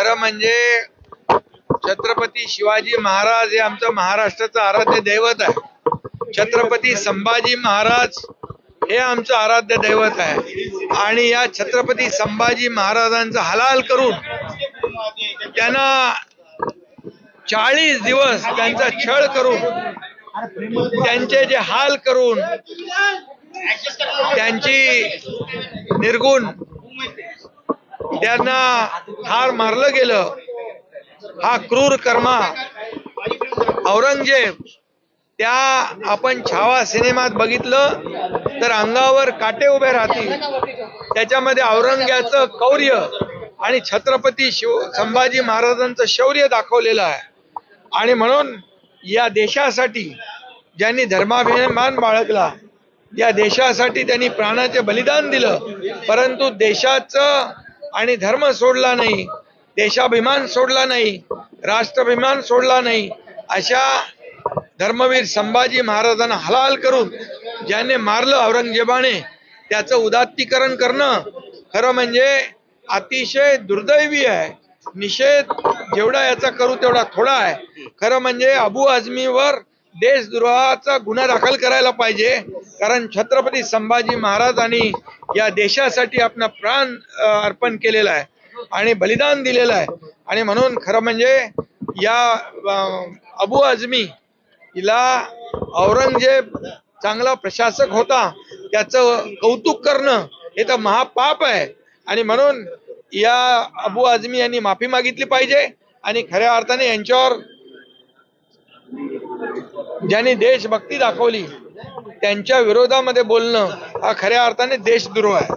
खरं म्हणजे छत्रपती शिवाजी महाराज हे आमचं महाराष्ट्राचं आराध्य दैवत आहे। छत्रपती संभाजी महाराज हे आमचं आराध्य दैवत आहे आणि या छत्रपती संभाजी महाराजांचा हलाल करून त्यांना 40 दिवस त्यांचा छळ करून त्यांचे जे हाल करून त्यांची निर्गुण त्यांना ठार मारलं गेलं। हा क्रूर कर्मा औरंगजेब त्या आपण छावा सिनेमात बघितलं तर अंगावर काटे उभे राहतील। त्याच्यामध्ये औरंगजेबाचं कौर्य आणि छत्रपती संभाजी महाराजांचं शौर्य दाखवलेलं आहे। आणि म्हणून या देशासाठी ज्यांनी धर्माभिमान बाळगला, या देशासाठी त्यांनी प्राणाचे बलिदान दिलं, परंतु देशाचं आणि धर्म सोडला नाही, देशाभिमान सोडला नाही, राष्ट्राभिमान सोडला नाही, अशा धर्मवीर संभाजी महाराजांना हलाल करून ज्याने मारलं औरंगजेबाने, त्याचं उदात्तीकरण करणं खरं म्हणजे अतिशय दुर्दैवी आहे। निषेध जेवढा याचा करू तेवढा थोडा आहे। खरं म्हणजे अबू आझमीवर देशद्रोहाचा गुन्हा दाखल करायला पाहिजे, कारण छत्रपती संभाजी महाराजांनी या देशासाठी आपला प्राण अर्पण केलेला आहे आणि बलिदान दिलेलं आहे। आणि म्हणून खरं म्हणजे या अबू आझमी हिला औरंगजेब चांगला प्रशासक होता त्याचं कौतुक करणं हे तर महापाप आहे। आणि म्हणून या अबू आझमी यांनी माफी मागितली पाहिजे आणि खऱ्या अर्थाने यांच्यावर ज्यांनी देशभक्ती दाखवली त्यांच्या विरोधामध्ये बोलणं हा खऱ्या अर्थाने देशद्रोह आहे।